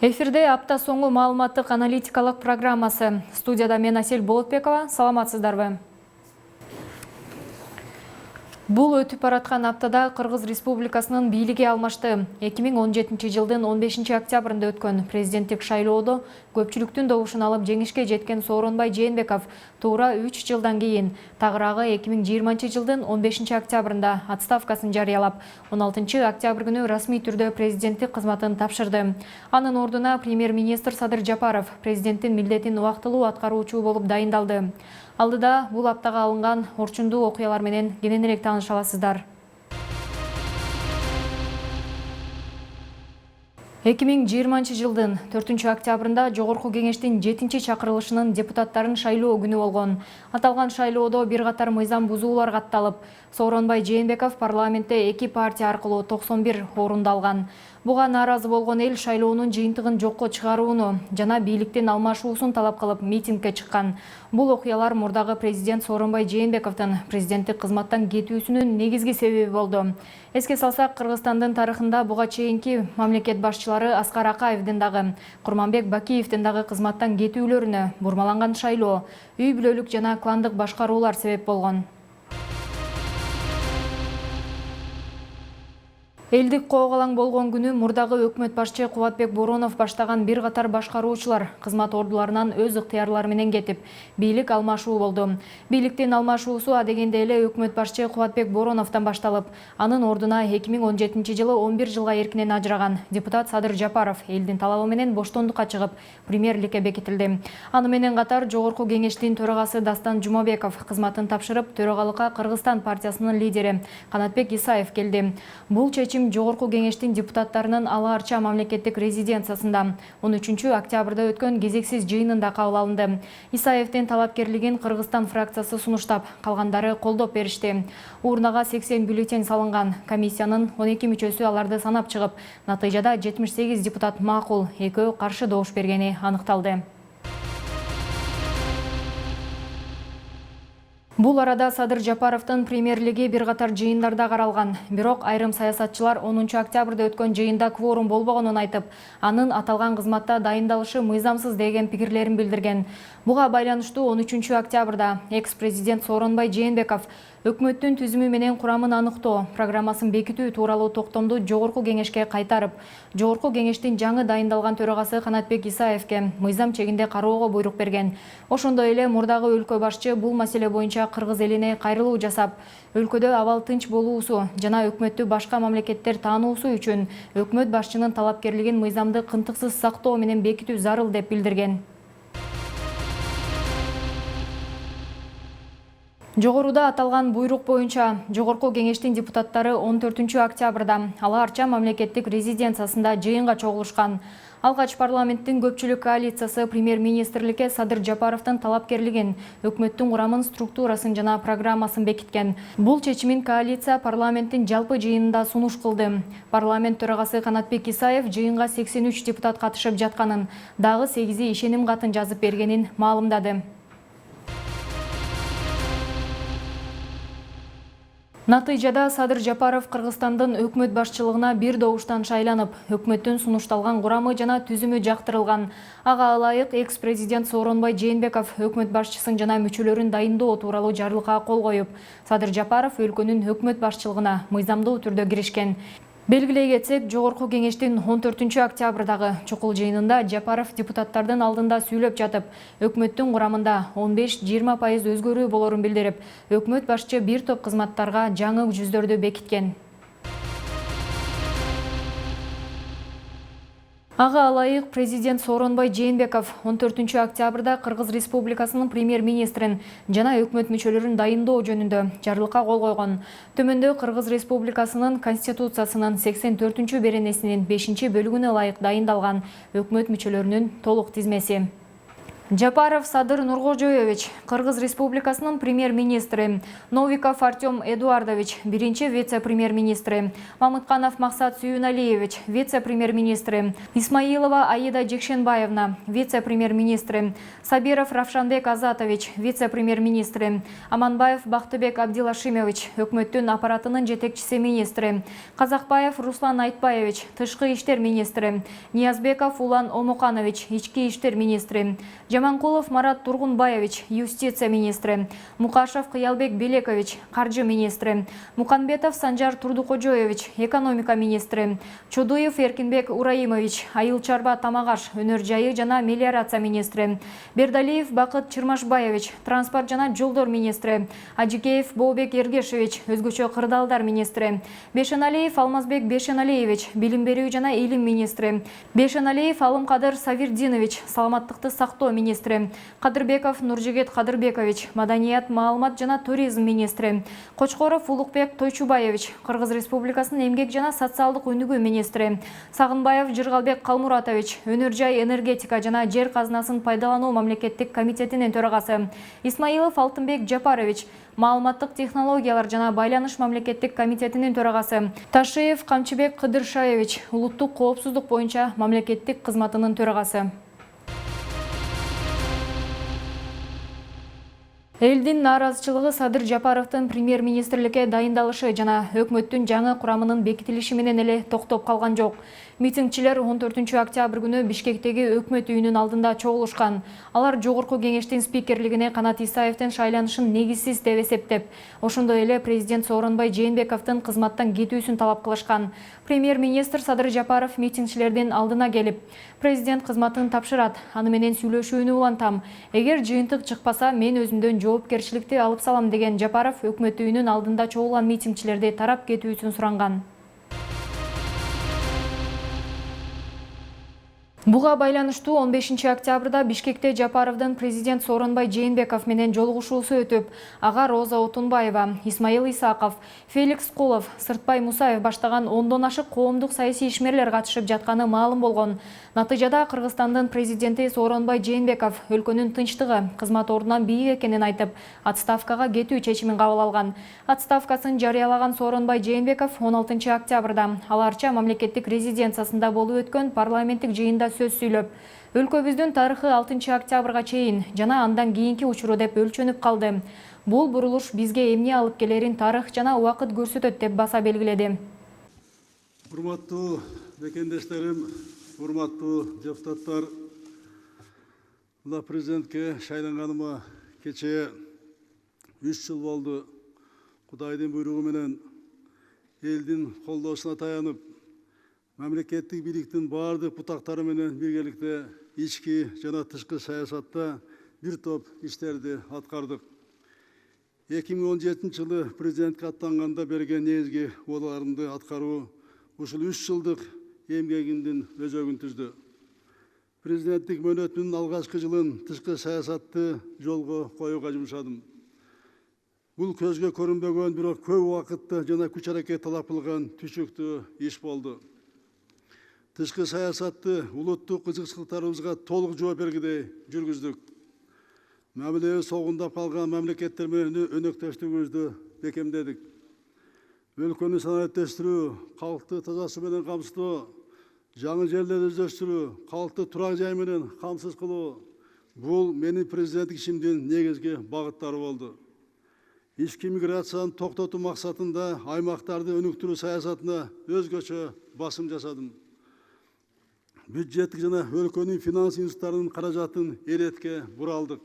Эфирде апта соңу маалыматтык аналитикалык программасы. Студияда мен Асель Болотбекова. Саламатсыздарбы? Бул өтүп бараткан аптада Кыргыз Республикасынын бийлиги алмашты. 2017 жылдын 15 октябрында өткөн президенттик шайлоодо көпчүлүктүн добушун алып жеңишке жеткен Сооронбай Жээнбеков туура 3 жылдан кийин тагыраагы 2020 жылдын 15 октябрында отставкасын жарыялап, 16 октябрь күнү расмий түрдө президенттик кызматын тапшырды. Анын ордуна премьер-министр Садыр Жапаров президенттин милдетин убактылуу аткаруучу болуп дайындалды. Алдыда бул аптага алынган орчундуу окуялар менен кененирээк тааныша аласыздар. 2020 жылдын 4 октябрында Жогорку кеңештин 7 чакырылышынын депутаттарын шайлоо күнү болгон. Аталган шайлоодо бир катар мыйзам бузуулар катталып, Сооронбай Жээнбеков парламентте 2 партия аркылуу 91 орунду алган. Буга нааразы болгон эл шайлоонун жыйынтыгын жокко чыгарууну жана бийликтин алмашуусун талап кылып митингге чыккан. Бул окуялар мурдагы президент Сооронбай Жээнбековдун президенттик кызматтан кетүүсүнүн негизги себеби болду. Эске салсак, Кыргызстандын тарыхында буга чейинки мамлекет башчылары Аскар Акаевдин дагы, Курманбек Бакиевдин дагы кызматтан кетүүлөрүнө бурмаланган шайлоо, үй бүлөлүк жана кландык башкаруулар себеп болгон. Элдик коогалаң болгон күнү мурдагы өкмөт башчы Кубатбек Боронов баштаган бир катар башкаруучулар кызмат ордуларынан өз ыктыярлары менен кетип, бийлик алмашуу болду. Бийликтин алмашуусу адегенде эле өкмөт башчы Кубатбек Бороновдон башталып, анын ордуна 2017 жылы 11 жылга эркинен ажыраган депутат Садыр Жапаров элдин талабы менен боштондукка чыгып, премьерликке бекитилди. Аны менен катар Жогорку кеңештин төрагасы Дастан Жумабеков кызматын тапшырып, төрагалыкка Кыргызстан партиясынын лидери Канатбек Исаев келди. Бул чечим Жогорку кеңештин депутаттарынын Ала Арча мамлекеттик резиденциясында 13 октябрда өткөн кезексиз жыйынында кабыл алынды. Исаевдин талапкерлигин Кыргызстан фракциясы сунуштап, калгандары колдоп беришти. Урнага 80 бюллетень салынган. Комиссиянын 12 мүчөсү аларды санап чыгып, натыйжада 78 депутат макул, 2 каршы добуш бергени аныкталды. Бул арада Садыр Жапаровдун премьерлиги бир катар жыйындарда каралган. Бирок айрым саясатчылар 10 октябрда өткөн жыйында кворум болбогонун айтып, анын аталган кызматта дайындалышы мыйзамсыз деген пикирлерин билдирген. Буга байланыштуу 13 октябрда экс-президент Сооронбай Жээнбеков өкмөттүн түзүмү менен курамын аныктоо программасын бекитүү тууралуу токтомду Жогорку кеңешке кайтарып, Жогорку кеңештин жаңы дайындалган төрагасы Канатбек Исаевке мыйзам чегинде кароого буйрук берген. Ошондой эле мурдагы өлкө башчы бул маселе боюнча кыргыз элине кайрылуу жасап, өлкөдө абал тынч болуусу жана өкмөттү башка мамлекеттер таануусу үчүн өкмөт башчынын талапкерлигин мыйзамды кынтыксыз сактоо менен бекитүү зарыл деп билдирген. Жогоруда аталган буйрук боюнча Жогорку кеңештин депутаттары 14 октябрда Ала Арча мамлекеттик резиденциясында жыйынга чогулушкан. Алгач парламенттин көпчүлүк коалициясы премьер-министрликке Садыр Жапаровдун талапкерлигин, өкмөттүн курамын, структурасын жана программасын бекиткен. Бул чечимин коалиция парламенттин жалпы жыйынында сунуш кылды. Парламент төрагасы Канатбек Исаев жыйынга 83 депутат катышып жатканын, дагы 8 ишеним катын жазып бергенин маалымдады. Натыйжада Садыр Жапаров Кыргызстандын өкмөт башчылыгына бир добуштан шайланып, өкмөттүн сунушталган курамы жана түзүмү жактырылган. Ага ылайык экс-президент Сооронбай Жээнбеков өкмөт башчысын жана мүчөлөрүн дайындоо тууралуу жарлыкка кол коюп, Садыр Жапаров өлкөнүн өкмөт башчылыгына мыйзамдуу түрдө киришкен. Белгилей кетсек, Жогорку кеңештин 14 октябрдагы чукул жыйынында Жапаров депутаттардын алдында сүйлөп жатып, өкмөттүн курамында 15-20% өзгөрүү болорун билдирип, өкмөт башчы бир топ кызматтарга жаңы жүздөрдү бекиткен. Ага ылайык президент Сооронбай Жээнбеков 14 октябрда Кыргыз Республикасынын премьер-министрин жана өкмөт мүчөлөрүн дайындоо жөнүндө жарлыкка кол койгон. Төмөндө Кыргыз Республикасынын Конституциясынын 84 беренесинин 5 бөлүгүнө ылайык дайындалган өкмөт мүчөлөрүнүн толук тизмеси. Жапаров Садыр Нургожоевич, Кыргыз Республикасынын премьер-министри, Новиков Артем Эдуардович, биринчи вице-премьер-министри, Мамытканов Максат Сүйүналиевич, вице-премьер-министри, Исмаилова Аида Жекшенбаевна, вице-премьер-министри, Сабиров Равшанбек Азатович, вице-премьер-министри, Аманбаев Бактыбек Абдилашимович, өкмөттүн аппаратынын жетекчиси министри, Казакбаев Руслан Айтбаевич, тышкы иштер министри, Ниязбеков Улан Омуканович, ички иштер министри, Жаманкулов Марат Тургунбаевич, юстиция министри, Мукашев Кыялбек Белекович, каржы министри, Муканбетов Санжар Турдукожоевич, экономика министри, Чудуев Эркинбек Ураимович, айыл чарба тамагаш, өнөр жайы жана мелиорация министри, Бердалиев Бакыт Чырмашбаевич, транспорт жана жолдор министри, Ажикеев Бообек Ергешевич, өзгөчө кырдаалдар министри, Бешеналиев Алмазбек Бешеналиевич, билим берүү жана илим министри, Бешеналиев Алымкадыр Савирдинович, саламаттыкты сактоо министри, Кадырбеков Нуржигет Кадырбекович, маданият, маалымат жана туризм министри, Кочкоров Улукбек Тойчубаевич, Кыргыз Республикасынын эмгек жана социалдык өнүгүү министри, Сагынбаев Жыргалбек Калмуратович, өнөр жай, энергетика жана жер казынасын пайдалануу мамлекеттик комитетинин төрагасы, Исмаилов Алтынбек Жапарович, маалыматтык технологиялар жана байланыш мамлекеттик комитетинин төрагасы, Ташиев Камчыбек Кыдыршаевич, улуттук коопсуздук боюнча мамлекеттик кызматынын төрагасы. Элдин нааразычылыгы Садыр Жапаровдун премьер-министрликке дайындалышы жана өкмөттүн жаңы курамынын бекитилиши менен эле токтоп калган жок. Митингчилер 14 октябрь күнү Бишкектеги өкмөт үйүнүн алдында чогулушкан. Алар жогорку кеңештин спикерлигине Канат Исаевдин шайланышын негизсиз деп эсептеп, ошондой эле президент Сооронбай Жээнбековдун кызматтан кетүүсүн талап кылышкан. Премьер-министр Садыр Жапаров митингчилердин алдына келип, президент кызматын тапшырат, аны менен сүйлөшүүнү улантам. Эгер жыйынтык чыкпаса, мен өзүмдөн жоопкерчиликти алып салам деген Жапаров өкмөт үйүнүн алдында чогулган митингчилерди тарап кетүүсүн суранган. Буга байланыштуу 15 октябрда Бишкекте Жапаровдун президент Сооронбай Жээнбеков менен жолугушуусу өтүп, ага Роза Отунбаева, Исмаил Исаков, Феликс Кулов, Сыртбай Мусаев баштаган 10дон ашык коомдук саясий ишмерлер катышып жатканы маалым болгон. Натыйжада Кыргызстандын президенти Сооронбай Жээнбеков өлкөнүн тынчтыгы, кызмат ордунан бийик экенин айтып, отставкага кетүү чечимин кабыл алган. Отставкасын жарыялаган Сооронбай Жээнбеков 16 октябрда аларча мамлекеттик резиденциясында болуп өткөн парламенттик жыйында сөз сүйлөп, өлкөбүздүн тарыхы 6 октябрга чейин жана андан кийинки учуру деп өлчөнүп калды. Бул бурулуш бизге эмне алып келерин тарых жана убакыт көрсөтөт деп баса белгиледи. Урматтуу мекендештерим, урматтуу депутаттар, мына президентке шайланганыма кечээ 3 жыл болду. Кудайдын буйругу менен элдин колдоосуна таянып, мамлекеттик бийликтин баардык бутактары менен биргеликте ички жана тышкы саясатта бир топ иштерди аткардык. 2017 жылы президентке аттанганда берген негизги убаларымды аткаруу ушул 3 жылдык эмгегимдин өзөгүн түздү. Президенттик мөөнөтүмдүн алгачкы жылын тышкы саясатты жолго коюуга жумшадым. Бул көзгө көрүнбөгөн, бирок көп убакытты жана күч аракет талап кылган түшүктүү иш болду. Тышкы саясатты улуттук кызыкчылыктарыбызга толук жооп бергидей жүргүздүк. Мамилебиз согундап калган мамлекеттер менен өнөктөштүгүбүздү бекемдедик. Өлкөнү санариптештирүү, калкты таза суу менен камсыздоо, жаңы жерлерди өздөштүрүү, калкты турак жай менен камсыз кылуу — бул менин президенттик ишимдин негизги багыттары болду. Ички миграцияны токтотуу максатында аймактарды өнүктүрүү саясатына өзгөчө басым жасадым. Бюджеттик жана өлкөнүн финанс институттарынын каражатын эретке буралдык.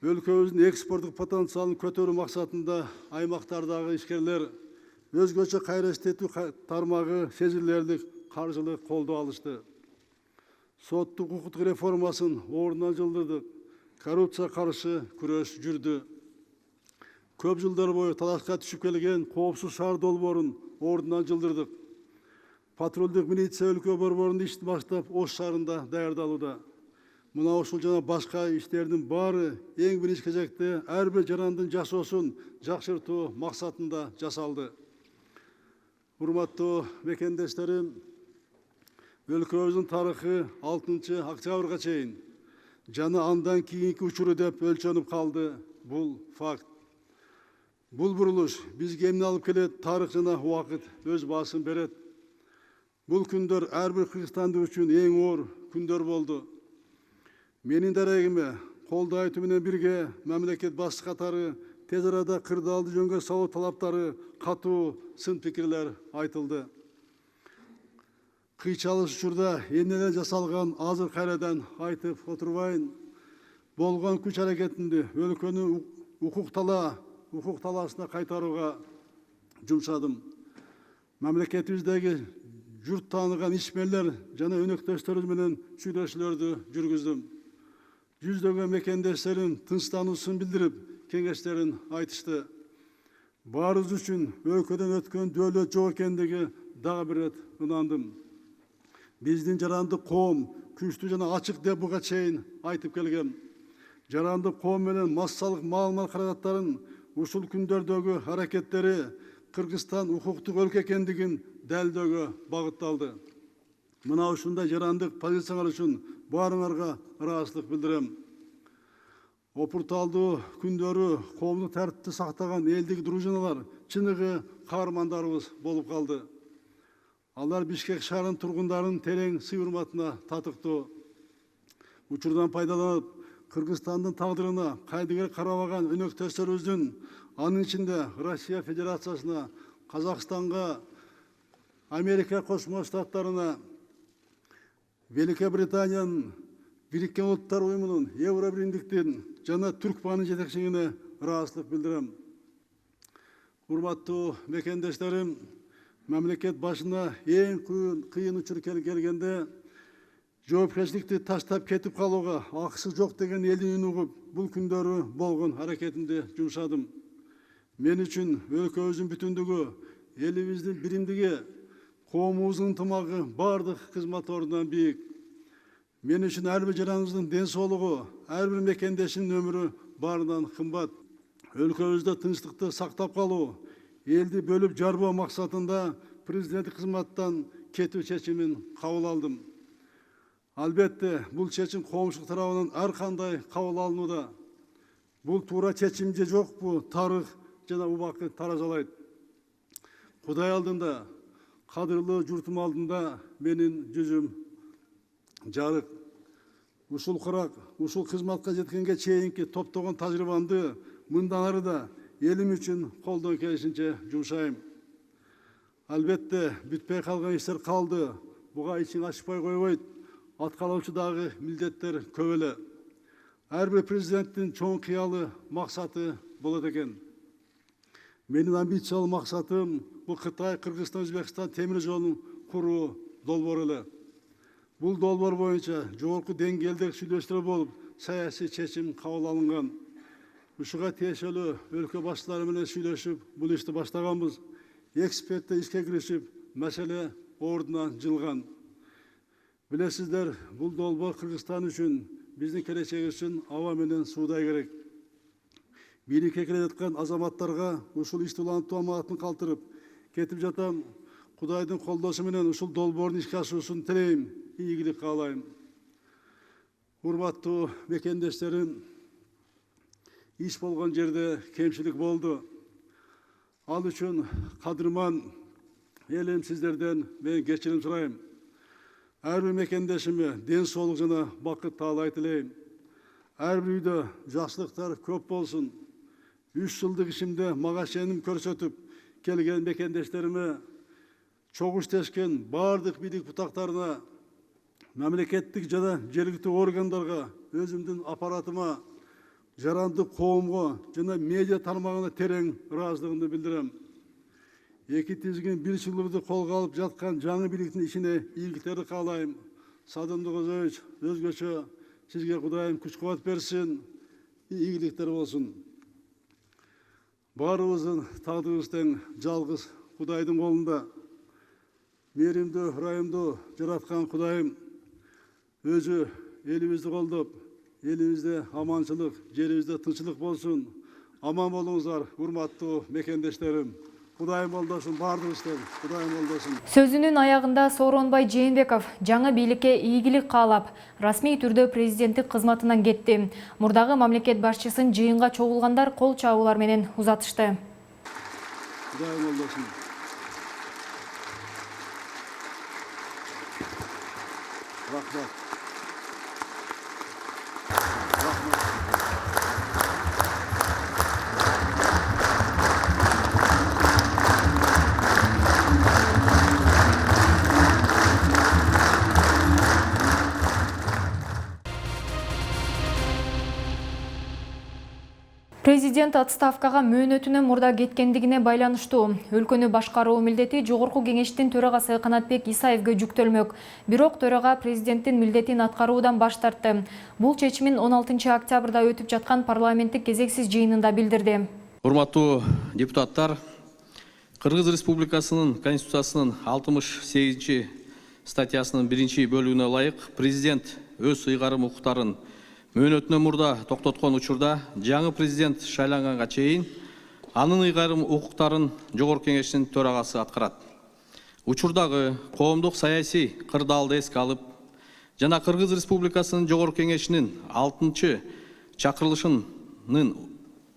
Өлкөбүздүн экспорттук потенциалын көтөрүү максатында аймактардагы ишкерлер өзгөчө кайра иштетүү тармагы сезилерлик каржылык колдоо алышты. Соттук укуктук реформасын ордунан жылдырдык. Коррупция каршы күрөш жүрдү. Көп жылдар бою талашка түшүп келген коопсуз шаар долбоорун ордунан жылдырдык. Патрулдук милиция өлкө борборунун ишти баштап Ош шаарында даярдалууда. Мына ушул жана башка иштердин баары эң биринчи кезекте ар бир жарандын жашоосун жакшыртуу максатында жасалды. Урматтуу мекендештерим, өлкөбүздүн тарыхы 6 октябрга чейин жана андан кийинки учуру деп өлчөнүп калды. Бул факт. Бул бурулуш бизге эмне алып келет? Тарых жана убакыт өз баасын берет. Бул күндөр ар бир кыргызстандык үчүн эң оор күндөр болду. Менин дарегиме колдоо айтуу менен бирге мамлекет башчы катары тез арада кырдаалды жөнгө салуу талаптары, катуу сын пикирлер айтылды. Кыйчалыш учурда эмнелер жасалган азыр кайрадан айтып отурбайын. Болгон күч аракетимди өлкөнүн укук талаасына кайтарууга жумшадым. Мамлекетибиздеги журт тааныган ишмерлер жана өнөктөштөрүбүз менен сүйлөшүүлөрдү жүргүздүм. Жүздөгөн мекендештерим тынчтануусун билдирип, кеңештерин айтышты. Баарыбыз үчүн өлкөдөн өткөн дөөлөт жок экендиги дагы бир рет ынандым. Биздин жарандык коом күчтүү жана ачык деп буга чейин айтып келгем. Жарандык коом менен массалык маалымат каражаттарын ушул күндөрдөгү аракеттери Кыргызстан укуктук өлкө экендигин далилдөөгө багытталды. Мына ушундай жарандык позициялар үчүн баарыңарга ыраазычылык билдирем. Опурталдуу күндөрү коомдук тартипти сактаган элдик дружиналар чыныгы каармандарыбыз болуп калды. Алар Бишкек шаарынын тургундарын терең сый-урматына татыктуу. Учурдан пайдаланып, Кыргызстандын тагдырына кайдыгер карабаган өнөктөштөрүбүздүн, анын ичинде Россия Федерациясына, Казакстанга, Америка Кошмо Штаттарына, Великобританиянын, Бириккен Улуттар Уюмунун, Евробиримдиктин жана Түркманын жетекчилигине ыраазычылык билдирем. Урматтуу мекендештерим, мамлекет башына эң кыйын учур келгенде жоопкерчиликти таштап кетип калууга акысы жок деген элдин үнүн угуп, бул күндөрү болгон аракетимди жумшадым. Мен үчүн өлкөбүздүн бүтүндүгү, элибиздин биримдиги, коомубуздун ынтымагы бардык кызмат ордунан бийик. Мен үчүн ар бир жараныбыздын ден соолугу, ар бир мекендешимдин өмүрү баарынан кымбат. Өлкөбүздө тынчтыкты сактап калуу, элди бөлүп жарбоо максатында президенттик кызматтан кетүү чечимин кабыл алдым. Албетте, бул чечим коомчулук тарабынан ар кандай кабыл алынууда. Бул туура чечим же жокпу, тарых жана убакыт таразалайт. Кудай алдында, кадырлуу журтум алдында менин жүзүм жарык. Ушул курак, ушул кызматка жеткенге чейинки топтогон тажрыйбамды мындан ары да элим үчүн колдон келишинче жумшайм. Албетте, бүтпөй калган иштер калды. Буга ичиң ачпай койбойт. Аткарылуучу дагы милдеттер көп эле. Ар бир президенттин чоң кыялы максаты болот экен. Менин амбициялуу максатым бул Кытай, Кыргызстан, Өзбекстан темир жолун куруу долбоору эле. Бул долбоор боюнча жогорку деңгээлдеги сүйлөшүүлөр болуп, саясий чечим кабыл алынган. Ушуга тиешелүү өлкө башчылары менен сүйлөшүп, бул ишти баштаганбыз. Эксперттер ишке киришип, маселе ордуна жылган. Билесиздер, бул долбоор Кыргызстан үчүн, биздин келечегибиз үчүн аба менен суудай керек. Бийликке келе жаткан азаматтарга ушул ишти улантуу аманатын калтырып кетип жатам. Кудайдын колдоосу менен ушул долбоордун ишке ашуусун тилейм, ийгилик каалайм. Урматтуу мекендештерим, иш болгон жерде кемчилик болду. Ал үчүн кадырман элим сиздерден мен кечирим сурайм. Ар бир мекендешиме ден соолук жана бакыт таалай тилейм. Ар бир үйдө жакшылыктар көп болсун. 3 жылдык ишимде мага сеним көрсөтүп келген мекендештериме, чогуу иштешкен бардык бийлик бутактарына, мамлекеттик жана жергиликтүү органдарга, өзүмдүн аппаратыма, жарандык коомго жана медиа тармагына терең ыраазычылыгымды билдирем. Эки тизгин бир жылыбызды колго алып жаткан жаңы бийликтин ишине ийгиликтерди каалайм. Садымдык Өзөбүч, өзгөчө сизге Кудайым күч-кубат берсин, ийгиликтер болсун. Баарыбыздын тагдырыбыз тең жалгыз Кудайдын колунда. Мээримдүү, ырайымдуу жараткан Кудайым өзү элибизди колдоп, элибизде аманчылык, жерибизде тынччылык болсун. Аман болуңуздар, урматтуу мекендештерим. Кудайым колдосын, бардык иштер, Кудайым колдосын. Сөзүнүн аягында Сооронбай Жээнбеков жаңы бийликке ийгилик каалап, расмий түрдө президенттик кызматынан кетти. Мурдагы мамлекет башчысын жыйынга чогулгандар кол чабуулар менен узатышты. Кудайым колдосын. Рахмат. Президент отставкага мөөнөтүнөн мурда кеткендигине байланыштуу өлкөнү башкаруу милдети Жогорку Кеңештин төрагасы Канатбек Исаевге жүктөлмөк. Бирок төрага президенттин милдетин аткаруудан баш тартты. Бул чечимин 16 октябрда өтүп жаткан парламенттик кезексиз жыйынында билдирди. Урматтуу депутаттар, Кыргыз Республикасынын Конституциясынын 68 статьясынын 1 бөлүгүнө ылайык президент өз ыйгарым укуктарын мөөнөтүнөн мурда токтоткон учурда жаңы президент шайланганга чейин анын ыйгарым укуктарын Жогорку Кеңештин төрагасы аткарат. Учурдагы коомдук саясий кырдаалды эске алып, жана Кыргыз Республикасынын Жогорку Кеңешинин 6 чакырылышынын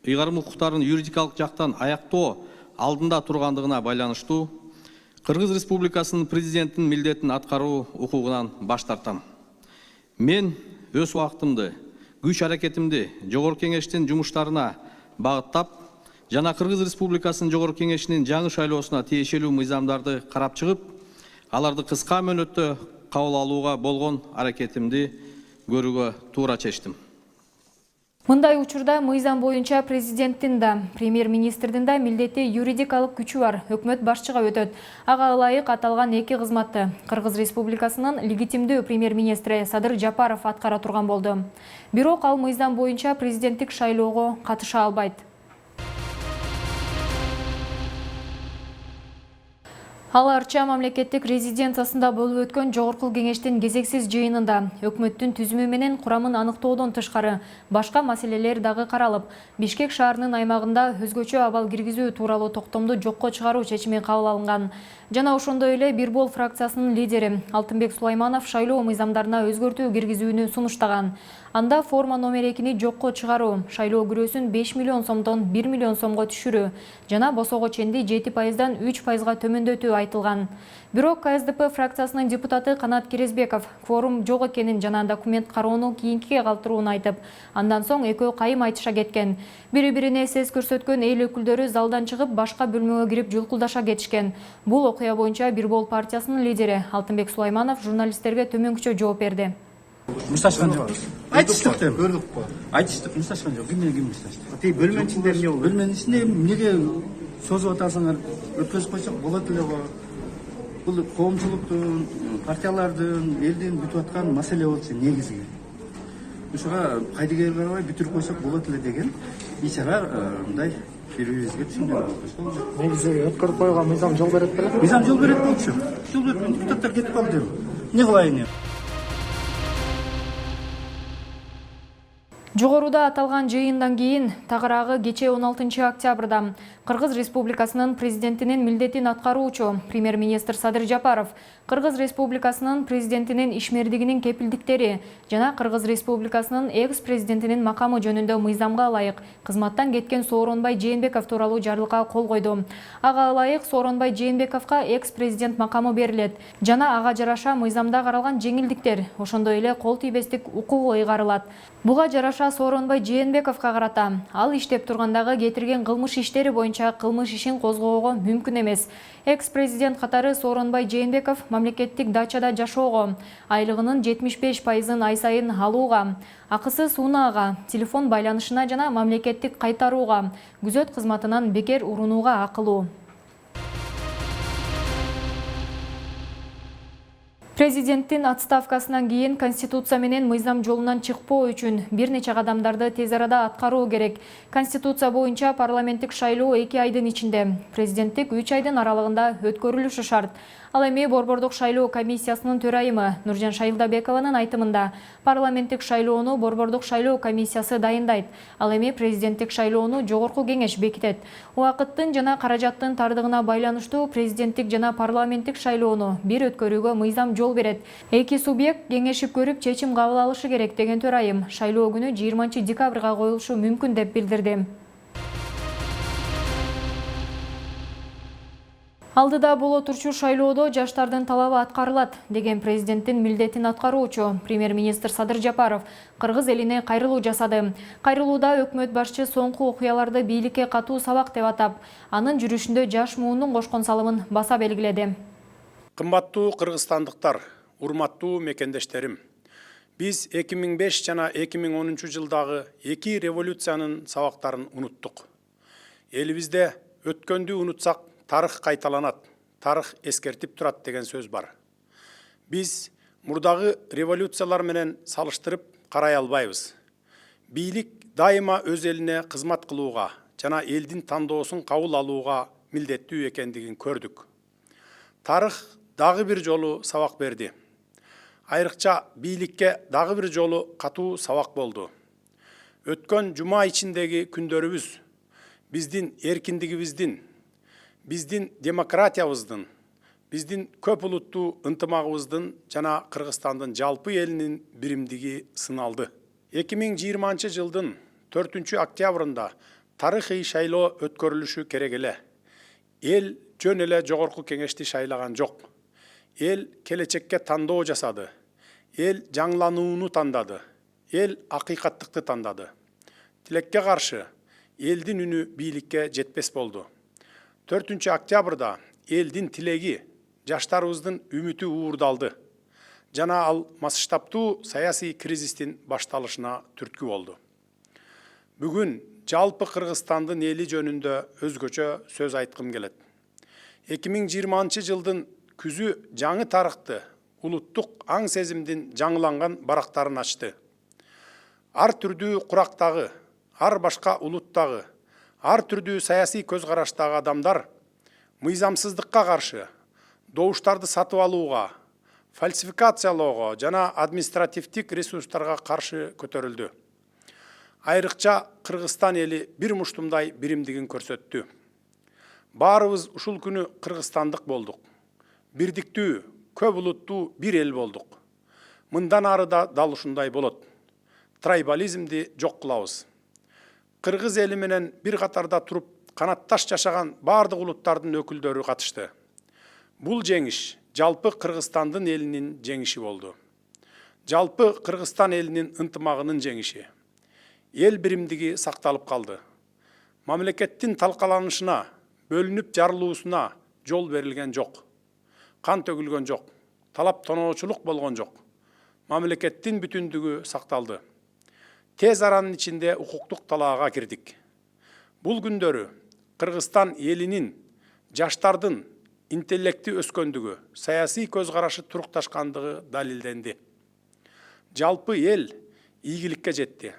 ыйгарым укуктарын юридикалык жактан аяктоо алдында тургандыгына байланыштуу Кыргыз Республикасынын президенттин милдетин аткаруу укугунан баш тартам. Мен өз убактымды, күч аракетимди Жогорку Кеңештин жумуштарына багыттап, жана Кыргыз Республикасынын Жогорку Кеңешинин жаңы шайлоосуна тиешелүү мыйзамдарды карап чыгып, аларды кыска мөөнөттө кабыл алууга болгон аракетимди көрүүгө туура чечтим. Мындай учурда мыйзам боюнча президенттин да, премьер-министрдин да милдети юридикалык күчү бар өкмөт башчыга өтөт. Ага ылайык аталган эки кызматты Кыргыз Республикасынын легитимдүү премьер-министри Садыр Жапаров аткара турган болду. Бирок ал мыйзам боюнча президенттик шайлоого катыша албайт. Ал Арча мамлекеттик резиденциясында болуп өткөн Жогорку Кеңештин кезексиз жыйынында өкмөттүн түзүмү менен курамын аныктоодон тышкары башка маселелер дагы каралып, Бишкек шаарынын аймагында өзгөчө абал киргизүү тууралуу токтомду жокко чыгаруу чечими кабыл алынган. Жана ошондой эле Бир Бол фракциясынын лидери Алтынбек Сулайманов шайлоо мыйзамдарына өзгөртүү киргизүүнү сунуштаган. Анда форма номер 2-ни жокко чыгаруу, шайлоо күрөөсүн 5 миллион сомдон 1 миллион сомго түшүрүү жана босого ченди 7%дан 3%га төмөндөтүү айтылган. Бирок КСДП фракциясынын депутаты Канат Керезбеков кворум жок экенин жана документ кароону кийинкиге калтырууну айтып, андан соң экөө кайым айтыша кеткен. Бири-бирине сес көрсөткөн эл өкүлдөрү залдан чыгып башка бөлмөгө кирип жулкулдаша кетишкен. Бул окуя боюнча Бир Бол партиясынын лидери Алтынбек Сулайманов журналисттерге төмөнкүчө жооп берди. Мушташкан жок. Айтыштык деп. Көрдүк го. Айтыштык, мушташкан жок. Киммен ким мушташты? Тей бөлмөнүн ичинде эмне болду? Бөлмөнүн ичинде эмнеге созуп атасыңар? Өткөзүп койсок болот эле го. Бул коомчулуктун, партиялардын, элдин бүтүп аткан маселе болчу негизги. Ушуга кайдыгер карабай бүтүрүп койсок болот эле деген ичара мындай бири-бирибизге түшүндүрүп койсок. Негизи өткөрүп койгон мыйзам жол берет беле? Мыйзам жол берет болчу. Жол берет, депутаттар кетип калды. Не кылайын? Жогоруда аталган жыйындан кийин тагыраагы кече 16 октябрда Кыргыз Республикасынын президентинин милдетин аткаруучу премьер-министр Садыр Жапаров Кыргыз Республикасынын президентинин ишмердигинин кепилдиктери жана Кыргыз Республикасынын экс-президентинин макамы жөнүндө мыйзамга ылайык кызматтан кеткен Сооронбай Жээнбеков тууралуу жарлыкка кол койду. Ага ылайык Сооронбай Жээнбековго экс-президент макамы берилет жана ага жараша мыйзамда каралган жеңилдиктер, ошондой эле кол тийбестик укугу ыйгарылат. Буга жараша Сооронбай Жээнбековго карата ал иштеп тургандагы кетирген кылмыш иштери боюнча кылмыш ишин козгоого мүмкүн эмес. Экс-президент катары Сооронбай Жээнбеков мамлекеттик дачада жашоого, айлыгынын 75%-ын ай сайын алууга, акысыз унаага, телефон байланышына жана мамлекеттик кайтарууга, күзөт кызматынан бекер урунууга акылуу. Президенттин отставкасынан кийин Конституция менен мыйзам жолунан чыкпоо үчүн бир нече кадамдарды тез арада аткаруу керек. Конституция боюнча парламенттик шайлоо 2 айдын ичинде, президенттик 3 айдын аралыгында өткөрүлүшү шарт. Ал эми Борбордук шайлоо комиссиясынын төрайымы Нуржан Шайылдабекованын айтымында парламенттик шайлоону Борбордук шайлоо комиссиясы дайындайт. Ал эми президенттик шайлоону жогорку кеңеш бекитет. Убакыттын жана каражаттын тардыгына байланыштуу президенттик жана парламенттик шайлоону бир өткөрүүгө мыйзам жол берет. Эки субъект кеңешип көрүп чечим кабыл алышы керек деген төрайым шайлоо күнү 20 декабрга коюлушу мүмкүн деп билдирди. Алдыда боло турчу шайлоодо жаштардын талабы аткарылат деген президенттин милдетин аткаруучу премьер-министр Садыр Жапаров кыргыз элине кайрылуу жасады. Кайрылууда өкмөт башчы соңку окуяларды бийликке катуу сабак деп атап, анын жүрүшүндө жаш муунун кошкон салымын баса белгиледи. Кымбаттуу кыргызстандыктар, урматтуу мекендештерим. Биз 2005 жана 2010 жылдагы эки революциянын сабактарын унуттук. Элибизде өткөндү унутсак, тарых кайталанат, тарых эскертип турат деген сөз бар. Биз мурдагы революциялар менен салыштырып карай албайбыз. Бийлик дайыма өз элине кызмат кылууга жана элдин тандоосун кабыл алууга милдеттүү экендигин көрдүк. Тарых дагы бир жолу сабак берди. Айрыкча бийликке дагы бир жолу катуу сабак болду. Өткөн жума ичиндеги күндөрүбүз биздин эркиндигибиздин, биздин демократиябыздын, биздин көп улуттуу ынтымагыбыздын жана Кыргызстандын жалпы элинин биримдиги сыналды. 2020 жылдын 4 октябрында тарыхый шайлоо өткөрүлүшү керек эле. Эл жөн эле жогорку кеңешти шайлаган жок. Эл келечекке тандоо жасады. Эл жаңыланууну тандады. Эл акыйкаттыкты тандады. Тилекке каршы элдин үнү бийликке жетпес болду. 4 октябрда элдин тилеги, жаштарыбыздын үмүтү уурдалды. Жана ал масштабтуу саясий кризистин башталышына түрткү болду. Бүгүн жалпы Кыргызстандын эли жөнүндө өзгөчө сөз айткым келет. 2020 жылдын күзү жаңы тарыхты, улуттук аң сезимдин жаңыланган барактарын ачты. Ар түрдүү курактагы, ар башка улуттагы, ар түрдүү саясий көз караштагы адамдар мыйзамсыздыкка каршы, добуштарды сатып алууга, фальсификациялоого жана административдик ресурстарга каршы көтөрүлдү. Айрыкча Кыргызстан эли бир муштумдай биримдигин көрсөттү. Баарыбыз ушул күнү кыргызстандык болдук. Бирдиктүү, көп улуттуу бир эл болдук. Мындан ары да дал ушундай болот. Трайбализмди жок кылабыз. Кыргыз эли менен бир катарда туруп, канатташ жашаган бардык улуттардын өкүлдөрү катышты. Бул жеңиш жалпы Кыргызстандын элинин жеңиши болду. Жалпы Кыргызстан элинин ынтымагынын жеңиши. Эл биримдиги сакталып калды. Мамлекеттин талкаланышына, бөлүнүп жарылуусуна жол берилген жок. Кан төгүлгөн жок. Талап тоноочулук болгон жок. Мамлекеттин бүтүндүгү сакталды. Тез аранын ичинде укуктук талаага кирдик. Бул күндөрү Кыргызстан элинин, жаштардын интеллекти өскөндүгү, саясий көз карашы турукташкандыгы далилденди. Жалпы эл ийгиликке жетти.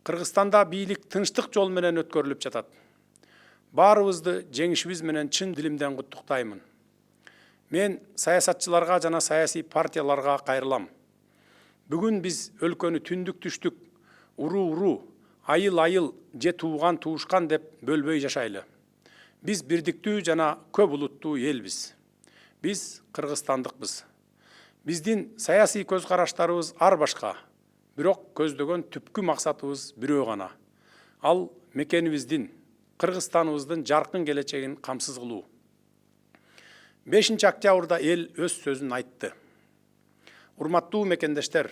Кыргызстанда бийлик тынчтык жол менен өткөрүлүп жатат. Баарыбызды жеңишибиз менен чын дилимден куттуктаймын. Мен саясатчыларга жана саясий партияларга кайрылам. Бүгүн биз өлкөнү түндүк түштүк, уру-уру, айыл-айыл, же тууган туушкан деп бөлбөй жашайлы. Биз бирдиктүү жана көп улуттуу элбиз. Биз кыргызстандыкпыз. Биздин саясий көз караштарыбыз ар башка, бирок көздөгөн түпкү максатыбыз бирөө гана. Ал мекенибиздин, Кыргызстаныбыздын жаркын келечегин камсыз кылуу. 5 октябрда эл өз сөзүн айтты. Урматтуу мекендештер,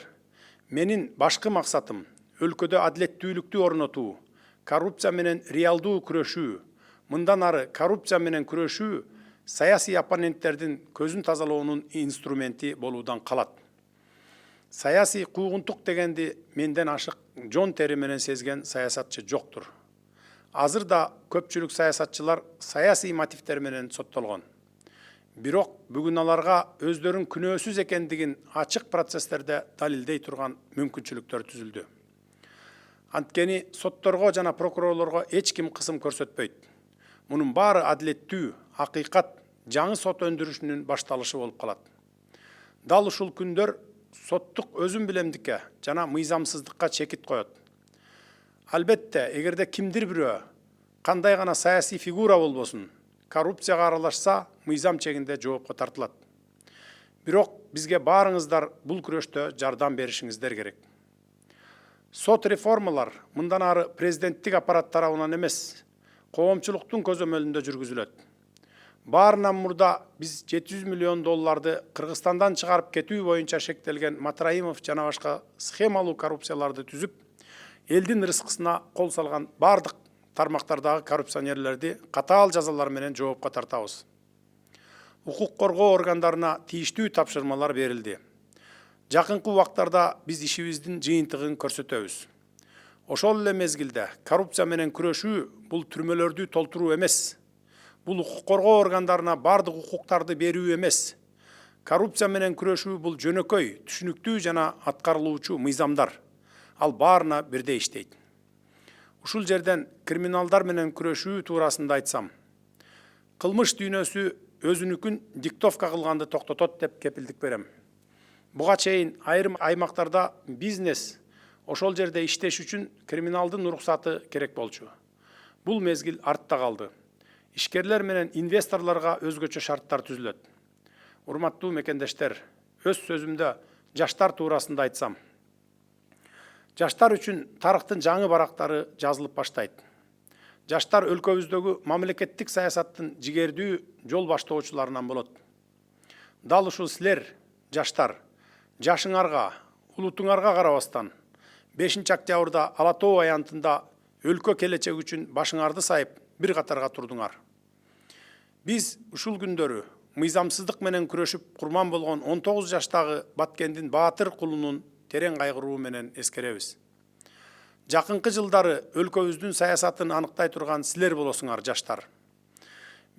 менин башкы максатым өлкөдө адилеттүүлүктү орнотуу, коррупция менен реалдуу күрөшүү, мындан ары коррупция менен күрөшүү саясий оппоненттердин көзүн тазалоонун инструменти болуудан калат. Саясий куугунтук дегенди менден ашык жон тери менен сезген саясатчы жоктур. Азыр да көпчүлүк саясатчылар саясий мотивдер менен соттолгон. Бирок бүгүн аларга өздөрүн күнөөсүз экендигин ачык процесстерде далилдей турган мүмкүнчүлүктөр түзүлдү. Анткени сотторго жана прокурорлорго эч ким кысым көрсөтпөйт. Мунун баары адилеттүү, акыйкат жаңы сот өндүрүшүнүн башталышы болуп калат. Дал ушул күндөр соттук өзүн билемдикке жана мыйзамсыздыкка чекит коет. Албетте, эгерде кимдир бирөө кандай гана саясий фигура болбосун, коррупцияга аралашса, мыйзам чегинде жоопко тартылат. Бирок бизге баарыңыздар бул күрөштө жардам беришиңиздер керек. Сот реформалар мындан ары президенттик аппарат тарабынан эмес, коомчулуктун көзөмөлүндө жүргүзүлөт. Баарынан мурда биз $700 миллион Кыргызстандан чыгарып кетүү боюнча шектелген Матраимов жана башка схемалуу коррупцияларды түзүп, элдин рызкысына кол салган бардык тармактардагы коррупционерлерди катаал жазалар менен жоопко тартабыз. Укук коргоо органдарына тийиштүү тапшырмалар берилди. Жакынкы убактарда биз ишибиздин жыйынтыгын көрсөтөбүз. Ошол эле мезгилде коррупция менен күрөшүү бул түрмөлөрдү толтуруу эмес. Бул укук коргоо органдарына бардык укуктарды берүү эмес. Коррупция менен күрөшүү бул жөнөкөй, түшүнүктүү жана аткарылуучу мыйзамдар. Ал баарына бирдей иштейт. Ушул жерден криминалдар менен күрөшүү туурасында айтсам, кылмыш дүйнөсү өзүнүкүн диктовка кылганды токтотот деп кепилдик берем. Буга чейин айрым аймактарда бизнес ошол жерде иштеш үчүн криминалдын уруксаты керек болчу. Бул мезгил артта калды. Ишкерлер менен инвесторлорго өзгөчө шарттар түзүлөт. Урматтуу мекендештер, өз сөзүмдө жаштар туурасында айтсам, жаштар үчүн тарыхтын жаңы барактары жазылып баштайт. Жаштар өлкөбүздөгү мамлекеттик саясаттын жигердүү жол баштоочуларынан болот. Дал ушул силер, жаштар, жашыңарга, улутуңарга карабастан, 5-октябрда Ала Тоо аянтында өлкө келечеги үчүн башыңарды сайып, бир катарга турдуңар. Биз ушул күндөрү мыйзамсыздык менен күрөшүп курман болгон 19 жаштагы Баткендин Баатыр кулунун терең кайгыруу менен эскеребиз. Жакынкы жылдары өлкөбүздүн саясатын аныктай турган силер болосуңар, жаштар.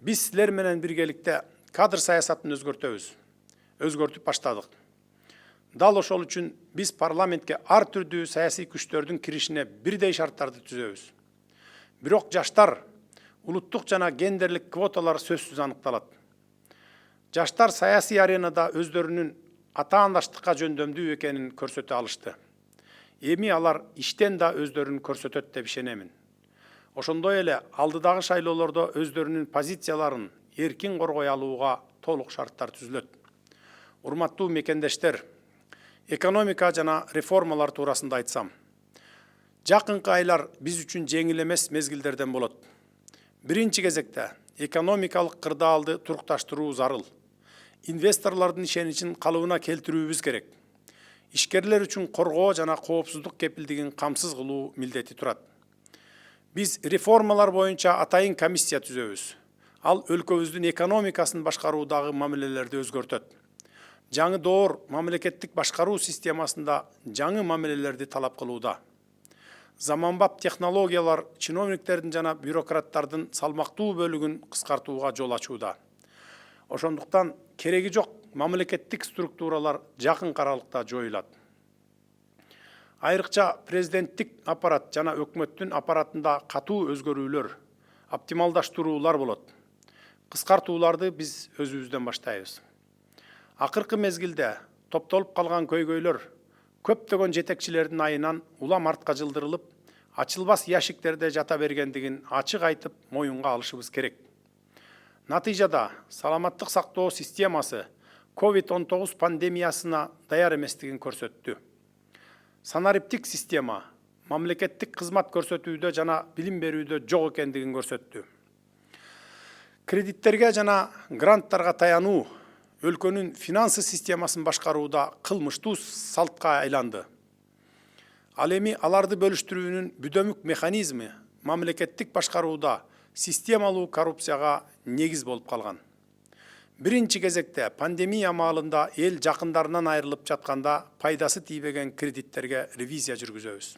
Биз силер менен биргеликте кадр саясатын өзгөртөбүз. Өзгөртүп баштадык. Дал ошол үчүн биз парламентке ар түрдүү саясий күчтөрдүн киришине бирдей шарттарды түзөбүз. Бирок жаштар, улуттук жана гендерлик квоталар сөзсүз аныкталат. Жаштар саясий аренада өздөрүнүн атаандаштыкка жөндөмдүү экенин көрсөтө алышты. Эми алар иштен да өздөрүн көрсөтөт деп ишенемин. Ошондой эле алдыдагы шайлоолордо өздөрүнүн позицияларын эркин коргой алууга толук шарттар түзүлөт. Урматтуу мекендештер, экономика жана реформалар туурасында айтсам, жакынкы айлар биз үчүн жеңил эмес мезгилдерден болот. Биринчи кезекте экономикалык кырдаалды турукташтыруу зарыл. Инвесторлордун ишеничин калыбына келтирүүбүз керек. Ишкерлер үчүн коргоо жана коопсуздук кепилдигин камсыз кылуу милдети турат. Биз реформалар боюнча атайын комиссия түзөбүз. Ал өлкөбүздүн экономикасын башкаруудагы мамилелерди өзгөртөт. Жаңы доор мамлекеттик башкаруу системасында жаңы мамилелерди талап кылууда. Заманбап технологиялар чиновниктердин жана бюрократтардын салмактуу бөлүгүн кыскартууга жол ачууда. Ошондуктан кереги жок мамлекеттик структуралар жакын аралыкта жоюлат. Айрыкча президенттик аппарат жана өкмөттүн аппаратында катуу өзгөрүүлөр, оптималдаштыруулар болот. Кыскартууларды биз өзүбүздөн баштайбыз. Акыркы мезгилде топтолуп калган көйгөйлөр көптөгөн жетекчилердин айынан улам артка жылдырылып, ачылбас яшиктерде жата бергендигин ачык айтып моюнга алышыбыз керек. Натыйжада саламаттык сактоо системасы COVID-19 пандемиясына даяр эместигин көрсөттү. Санариптик система мамлекеттик кызмат көрсөтүүдө жана билим берүүдө жок экендигин көрсөттү. Кредиттерге жана гранттарга таянуу өлкөнүн финансы системасын башкарууда кылмыштуу салтка айланды. Ал эми аларды бөлүштүрүүнүн бүдөмүк механизми мамлекеттик башкарууда системалуу коррупцияга негиз болуп калган. Биринчи кезекте пандемия маалында эл жакындарынан айрылып жатканда пайдасы тийбеген кредиттерге ревизия жүргүзөбүз.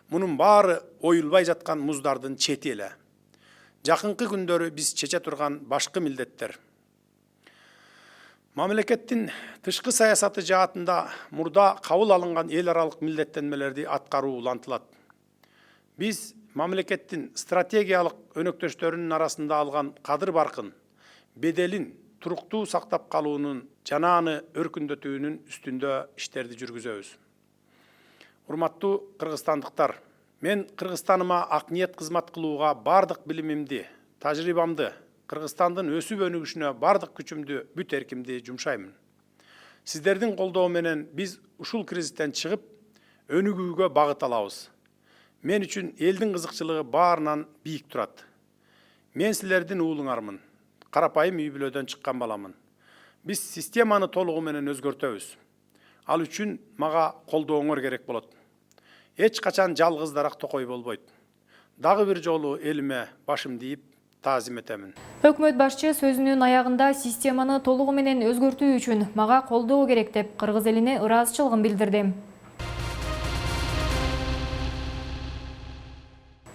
Мунун баары оюлбай жаткан муздардын чети эле. Жакынкы күндөрү биз чече турган башкы милдеттер. Мамлекеттин тышкы саясаты жаатында мурда кабыл алынган эл аралык милдеттенмелерди аткаруу улантылат. Биз мамлекеттин стратегиялык өнөктөштөрүнүн арасында алган кадыр баркын беделин туруктуу сактап калуунун жана аны өркүндөтүүнүн үстүндө иштерди жүргүзөбүз. Урматтуу кыргызстандыктар, мен Кыргызстаныма ак ниет кызмат кылууга бардык билимимди, тажрыйбамды, Кыргызстандын өсүп өнүгүшүнө бардык күчүмдү, бүт эркимди жумшаймын. Сиздердин колдоо менен биз ушул кризистен чыгып, өнүгүүгө багыт алабыз. Мен үчүн элдин кызыкчылыгы баарынан бийик турат. Мен силердин уулуңармын. Карапайым үй бүлөдөн чыккан баламын. Биз системаны толугу менен өзгөртөбүз. Ал үчүн мага колдооңор керек болот. Эч качан жалгыздаrak токой болбойт. Дагы бир жолу элиме башымды ийип таазим этемин. Өкмөт башчы сөзүнүн аягында системаны толугу менен өзгөртүү үчүн мага колдоо керек деп кыргыз элине ыраазычылыгын билдирди.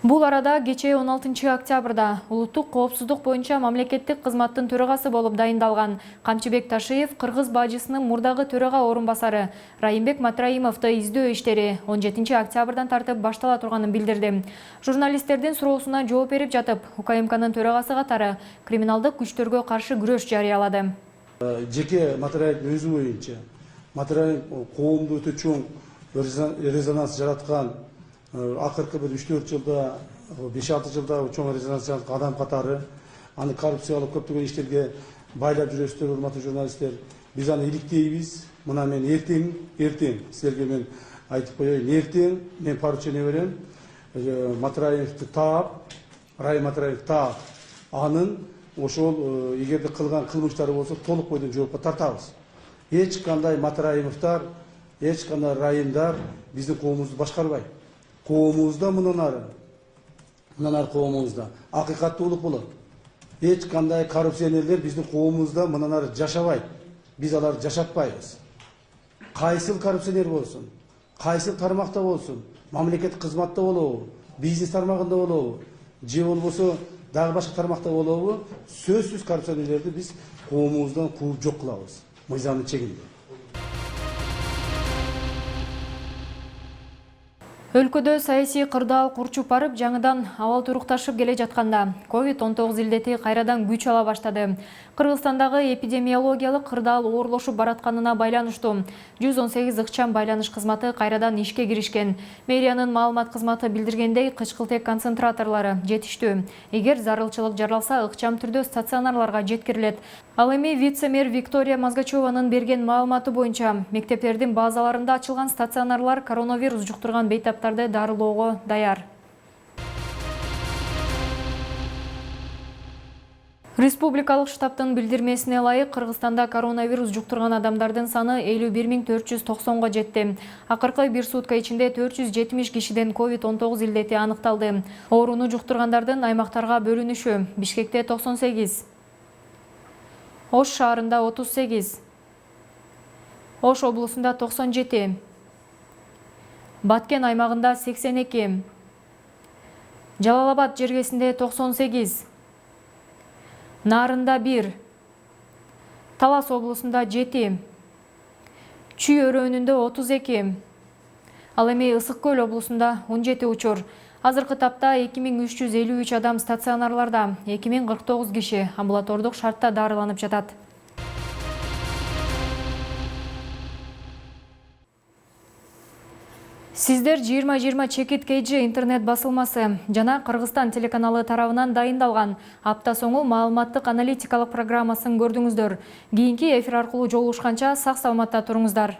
Бул арада кечээ 16 октябрда улуттук коопсуздук боюнча мамлекеттик кызматтын төрагасы болуп дайындалган Камчыбек Ташиев кыргыз бажысынын мурдагы төрага орун басары Райымбек Матраимовду издөө иштери 17 октябрдан тартып баштала турганын билдирди. Журналисттердин суроосуна жооп берип жатып, УКМКнын төрагасы катары криминалдык күчтөргө каршы күрөш жарыялады. Жеке Матраевдин өзү боюнча Матраев коомдо өтө чоң резонанс жараткан, акыркы бир 3-4 жылда, 5-6 жылда чоң резонанс жараткан адам катары, аны коррупциялык көптөгөн иштерге байлап жүрөсүздөр, урматтуу журналисттер. Биз аны иликтейбиз. Мына мен эртең силерге мен айтып коеюн, эртең мен поручение берем. Матраевди таап, Райым Матраев таап, анын ошол эгерде кылган кылмыштары болсо толук бойдон жоопко тартабыз. Эч кандай Матраимовдор, эч кандай Райымдар биздин коомубузду башкарбайт. Коомубузда мындан ары коомубузда акыйкаттуулук болот. Эч кандай коррупционерлер биздин коомубузда мындан ары жашабайт. Биз аларды жашатпайбыз. Кайсыл коррупционер болсун, кайсыл тармакта болсун, мамлекеттик кызматта болобу, бизнес тармагында болобу, же болбосо дагы башка тармакта болобу, сөзсүз коррупционерлерди биз коомубуздан кууп жок кылабыз. Мыйзамдын чегинде. Өлкөдө саясий кырдаал курчуп барып, жаңыдан абал турукташып келе жатканда COVID-19 илдети кайрадан күч ала баштады. Кыргызстандагы эпидемиологиялык кырдаал оорлошуп баратканына байланыштуу 118 ыкчам байланыш кызматы кайрадан ишке киришкен. Мэриянын маалымат кызматы билдиргендей, кычкылтек концентраторлору жетиштүү. Эгер зарылчылык жаралса, ыкчам түрдө стационарларга жеткирилет. Ал эми вице-мэр Виктория Мазгачеванын берген маалыматы боюнча, мектептердин базаларында ачылган стационарлар коронавирус жуктурган бейтаптарды дарылоого даяр. Республикалык штабтын билдирмесине ылайык, Кыргызстанда коронавирус жуктурган адамдардын саны 51.490-га жетти. Акыркы бир сутка ичинде 470 кишиден COVID-19 илдети аныкталды. Ооруну жуктургандардын аймактарга бөлүнүшү: Бишкекте 98, Ош шаарында 38, Ош облусунда 97, Баткен аймагында 82, Жалал-Абад жергесинде 98, Нарында 1, Талас облусунда 7, Чүй өрөөнүндө 32, ал эми Ысык көл облусунда 17 учур. Азыркы тапта 2353 адам стационарларда, 2049 киши амбулатордук шартта дарыланып жатат. Сиздер 2020 Чекит KG интернет басылмасы жана Кыргызстан телеканалы тарабынан дайындалган апта соңу маалыматтык аналитикалык программасын көрдүңүздөр. Кийинки эфир аркылуу жолугушканча сак саламатта туруңуздар.